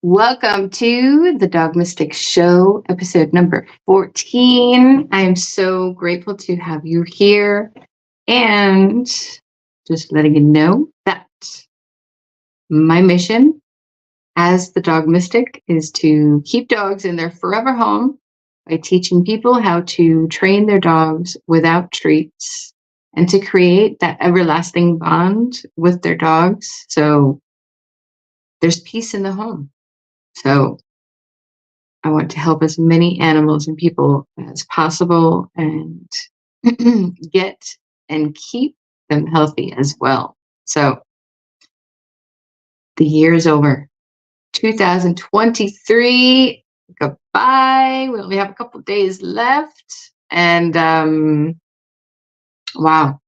Welcome to the Dog Mystic Show, episode number 14. I am so grateful to have you here and just letting you know that my mission as the Dog Mystic is to keep dogs in their forever home by teaching people how to train their dogs without treats and to create that everlasting bond with their dogs so there's peace in the home. So I want to help as many animals and people as possible and get and keep them healthy as well. So the year is over. 2023, goodbye. We only have a couple days left. And wow,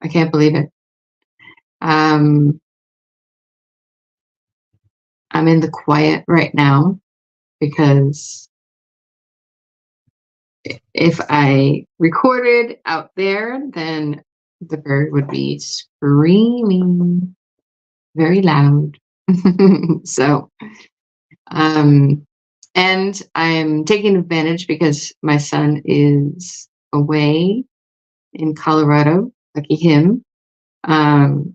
I can't believe it. I'm in the quiet right now because if I recorded out there, then the bird would be screaming very loud. So, and I'm taking advantage because my son is away in Colorado, lucky him.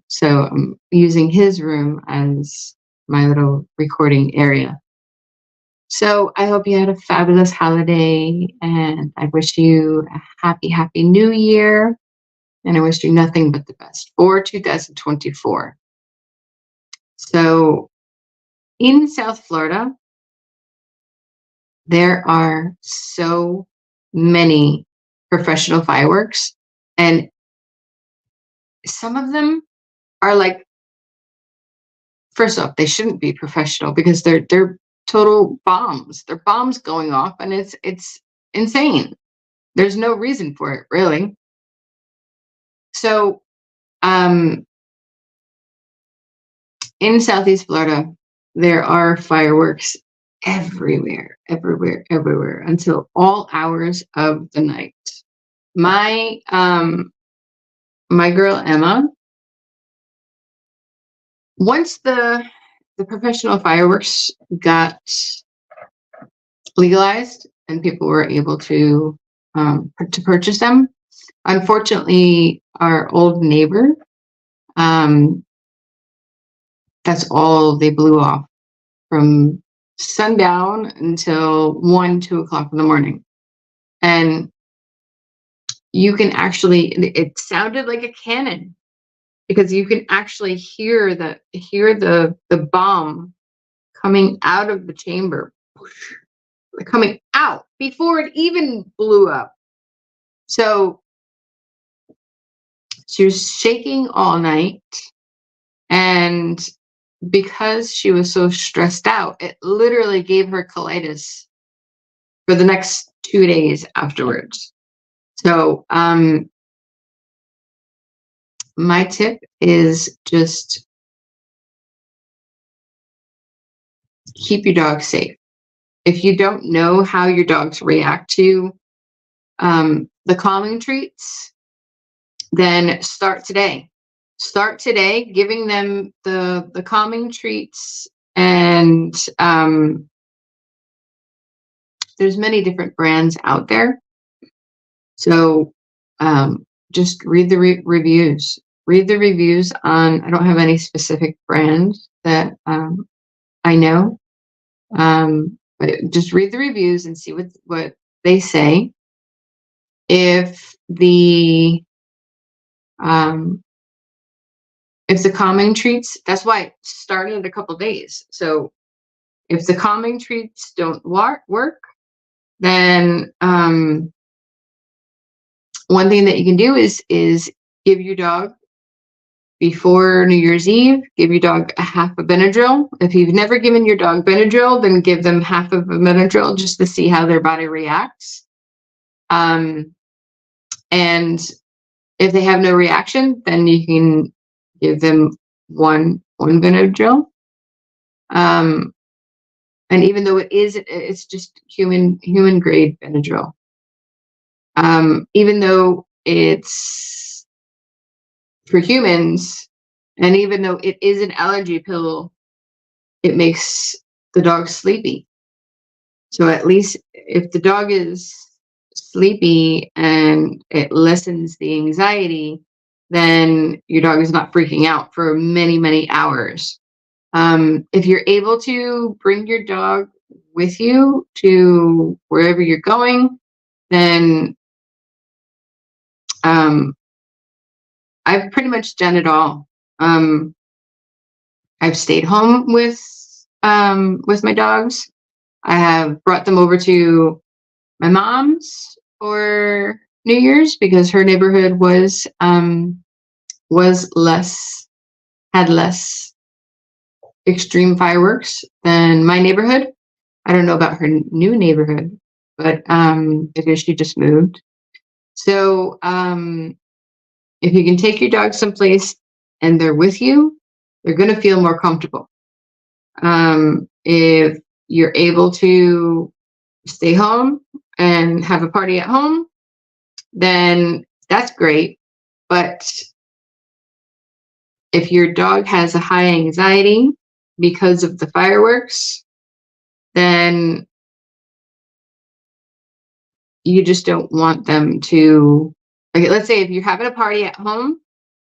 So I'm using his room as my little recording area. So I hope you had a fabulous holiday, and I wish you a happy new year. And I wish you nothing but the best for 2024. So in South Florida, there are so many professional fireworks, and some of them are like, first off, they shouldn't be professional because they're total bombs. They're bombs going off, and it's insane. There's no reason for it, really. So, in Southeast Florida, there are fireworks everywhere until all hours of the night. My girl Emma, once the professional fireworks got legalized and people were able to purchase them, unfortunately, our old neighbor, that's all they blew off from sundown until 2 o'clock in the morning. And you can actually, it sounded like a cannon because you can actually hear the bomb coming out of the chamber, coming out before it even blew up. So she was shaking all night, and because she was so stressed out, it literally gave her colitis for the next 2 days afterwards. So my tip is just keep your dog safe. If you don't know how your dogs react to the calming treats, then start today. Start today giving them the calming treats, and there's many different brands out there. So just read the reviews. Read the reviews on, I don't have any specific brands that I know, but just read the reviews and see what they say. If the calming treats, that's why it started a couple days. So if the calming treats don't work, then one thing that you can do is give your dog, before New Year's Eve, give your dog a half a Benadryl. If you've never given your dog Benadryl, then give them half of a Benadryl just to see how their body reacts. And if they have no reaction, then you can give them one Benadryl. And even though it's just human grade Benadryl. Even though it's for humans, and even though it is an allergy pill, it makes the dog's sleepy. So at least if the dog is sleepy and it lessens the anxiety, then your dog is not freaking out for many, many hours. If you're able to bring your dog with you to wherever you're going, then I've pretty much done it all. I've stayed home with my dogs. I have brought them over to my mom's for New Year's because her neighborhood was less had less extreme fireworks than my neighborhood. I don't know about her new neighborhood, but because she just moved. So if you can take your dog someplace and they're with you, they're going to feel more comfortable. If you're able to stay home and have a party at home, then that's great. But if your dog has a high anxiety because of the fireworks, then you just don't want them to, like, let's say if you're having a party at home,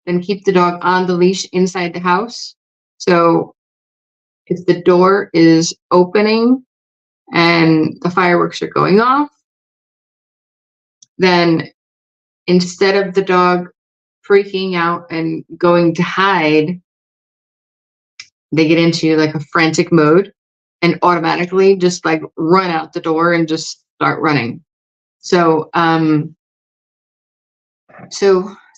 then keep the dog on the leash inside the house. So if the door is opening and the fireworks are going off, then instead of the dog freaking out and going to hide, they get into like a frantic mode and automatically just like run out the door and just start running. So the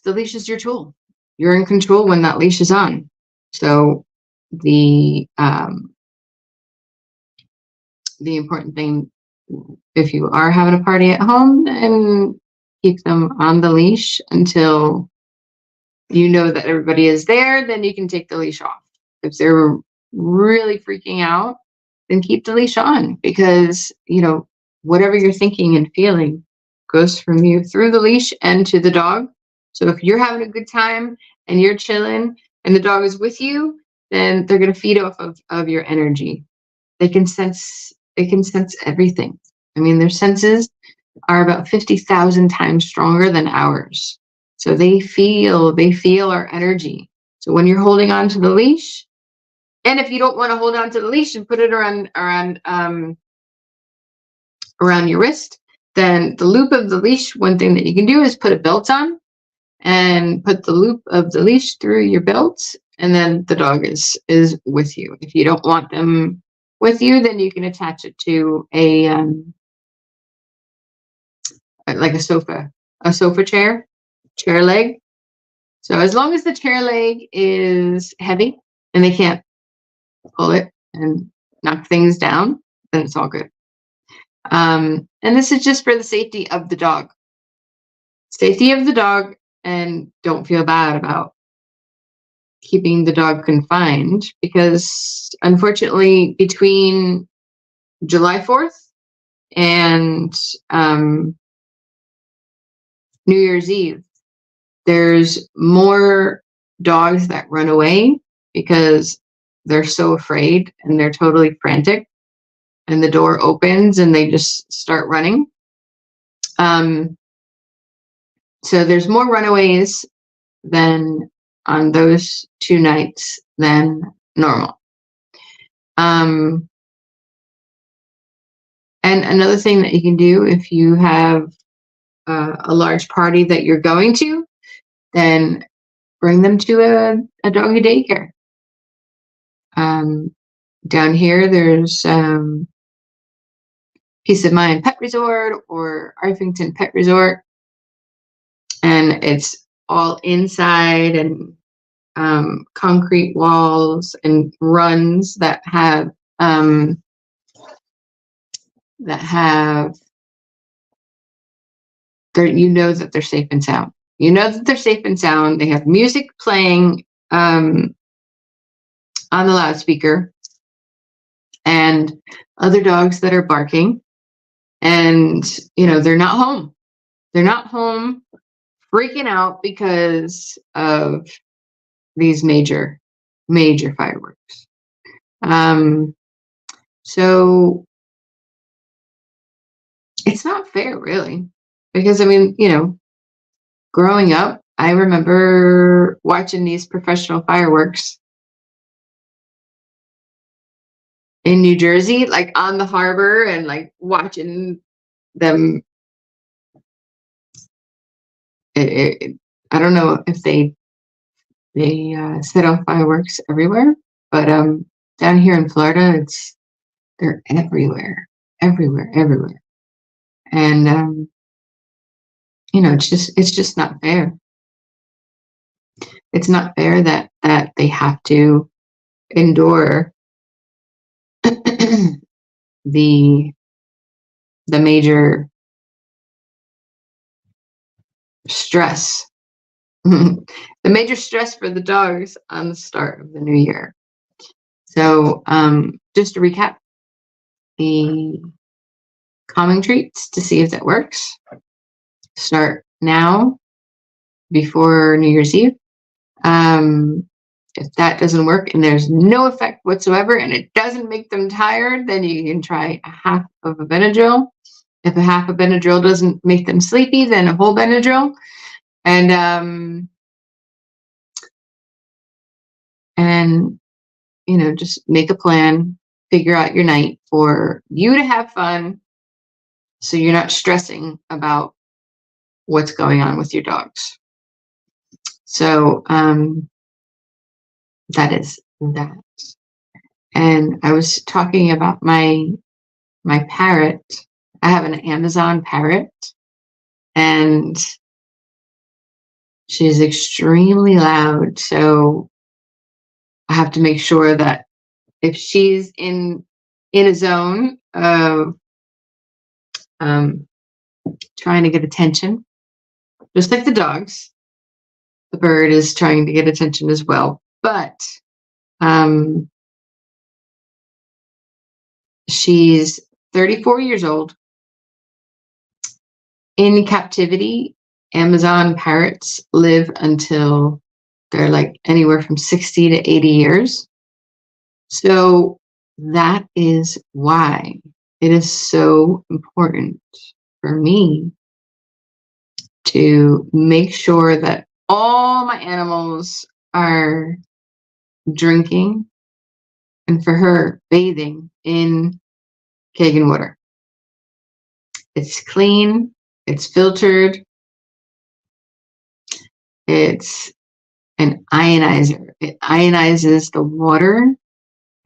leash is your tool. You're in control when that leash is on. So the important thing, if you are having a party at home, then keep them on the leash until you know that everybody is there. Then you can take the leash off. If they're really freaking out, then keep the leash on, because whatever you're thinking and feeling goes from you through the leash and to the dog. So if you're having a good time and you're chilling and the dog is with you, then they're going to feed off of your energy. They can sense everything. I mean, their senses are about 50,000 times stronger than ours. So they feel our energy. So when you're holding on to the leash, and if you don't want to hold on to the leash and put it around your wrist, then the loop of the leash, one thing that you can do is put a belt on and put the loop of the leash through your belt, and then the dog is with you. If you don't want them with you, then you can attach it to a like a sofa chair leg. So as long as the chair leg is heavy and they can't pull it and knock things down, then it's all good. And this is just for the safety of the dog. And don't feel bad about keeping the dog confined, because unfortunately between July 4th and New Year's Eve, there's more dogs that run away because they're so afraid and they're totally frantic, and the door opens and they just start running. So there's more runaways than on those 2 nights than normal. And another thing that you can do, if you have a large party that you're going to, then bring them to a doggy daycare. Down here, there's Peace of Mind Pet Resort or Arthington Pet Resort, and it's all inside and concrete walls and runs that have that they're safe and sound. They have music playing on the loudspeaker, and other dogs that are barking, and they're not home freaking out because of these major fireworks. So it's not fair, really, because I mean, growing up, I remember watching these professional fireworks in New Jersey, like on the harbor, and like watching them. I don't know if they set off fireworks everywhere, but down here in Florida, they're everywhere, everywhere, everywhere, and it's just not fair. It's not fair that they have to endure the the major stress, the major stress for the dogs on the start of the new year. So, just to recap, the calming treats to see if that works. Start now before New Year's Eve. If that doesn't work and there's no effect whatsoever and it doesn't make them tired, then you can try a half of a Benadryl. If a half of Benadryl doesn't make them sleepy, then a whole Benadryl. And just make a plan, figure out your night for you to have fun, so you're not stressing about what's going on with your dogs. So that is that. And I was talking about my parrot. I have an Amazon parrot, and she's extremely loud. So I have to make sure that if she's in a zone of trying to get attention, just like the dogs, the bird is trying to get attention as well. But she's 34 years old. In captivity, Amazon parrots live until they're like anywhere from 60 to 80 years. So that is why it is so important for me to make sure that all my animals are drinking, and for her, bathing in Kangen water. It's clean, it's filtered, it's an ionizer. It ionizes the water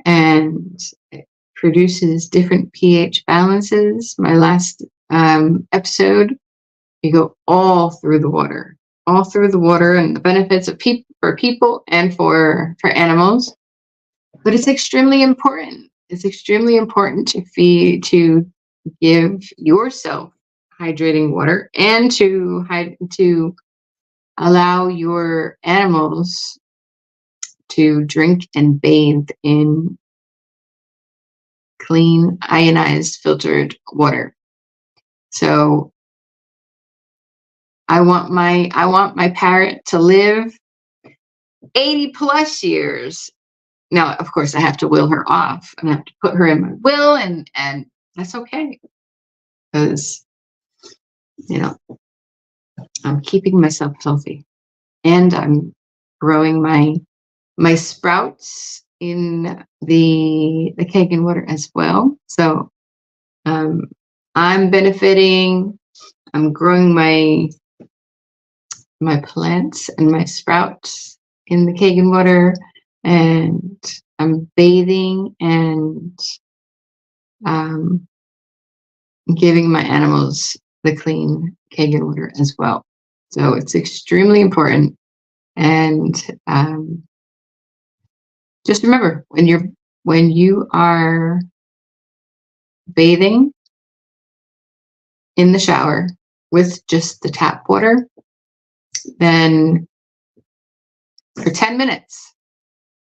and it produces different pH balances. My last episode, you go all through the water, and the benefits of for people and for animals. But it's extremely important. It's extremely important to give yourself hydrating water, and to allow your animals to drink and bathe in clean, ionized, filtered water. So I want my parrot to live 80 plus years. Now, of course, I have to will her off, and I have to put her in my will, and that's okay, because I'm keeping myself healthy, and I'm growing my sprouts in the Kangen water as well. So I'm benefiting. I'm growing my plants and my sprouts in the Kangen water, and I'm bathing and giving my animals the clean Kangen water as well. So it's extremely important. And just remember, when you are bathing in the shower with just the tap water, then for 10 minutes,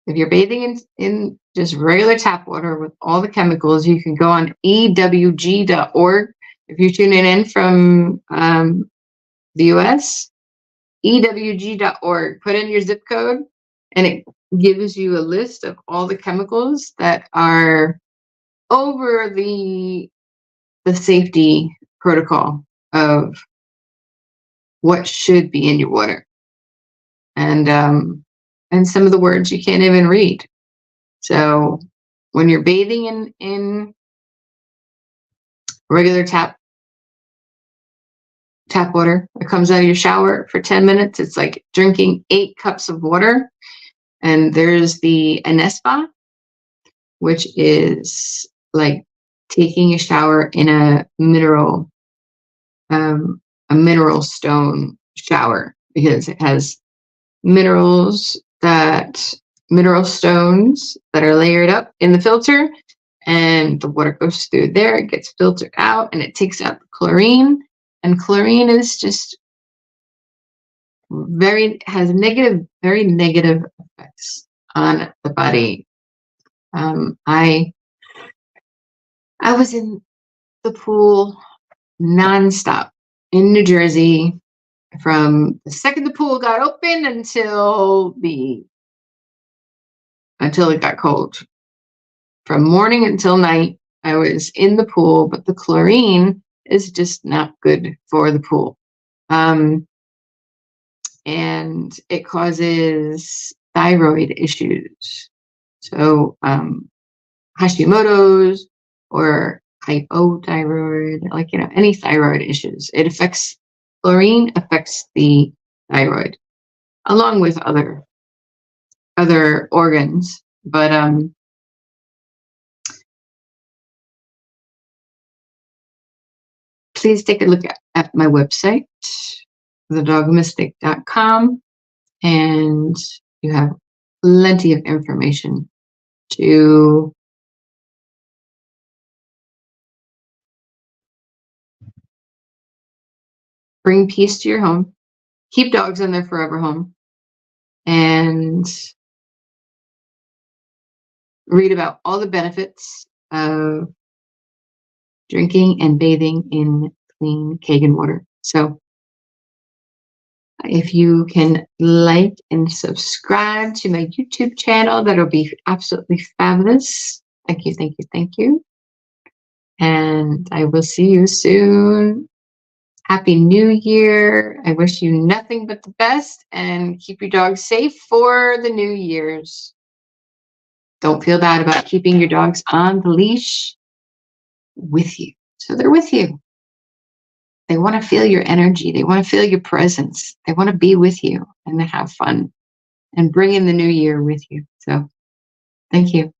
if you're bathing in just regular tap water with all the chemicals, you can go on ewg.org. If you're tuning in from the US, ewg.org, put in your zip code, and it gives you a list of all the chemicals that are over the safety protocol of what should be in your water, and some of the words you can't even read. So when you're bathing in regular tap water that comes out of your shower for 10 minutes, it's like drinking 8 cups of water. And there's the Anespa, which is like taking a shower in a mineral stone shower, because it has mineral stones that are layered up in the filter, and the water goes through there, it gets filtered out, and it takes out the chlorine. And chlorine is just very negative effects on the body. I was in the pool nonstop in New Jersey from the second the pool got open until it got cold. From morning until night, I was in the pool, but the chlorine is just not good for the pool. And it causes thyroid issues. So Hashimoto's or hypothyroid, any thyroid issues. Chlorine affects the thyroid, along with other organs. But please take a look at my website, thedogmystic.com, and you have plenty of information to bring peace to your home, keep dogs in their forever home, and read about all the benefits of drinking and bathing in clean Kangen water. So if you can like and subscribe to my YouTube channel, that'll be absolutely fabulous. Thank you, thank you, thank you. And I will see you soon. Happy New Year. I wish you nothing but the best, and keep your dogs safe for the New Year's. Don't feel bad about keeping your dogs on the leash with you. So they're with you. They want to feel your energy. They want to feel your presence. They want to be with you and have fun and bring in the new year with you. So thank you.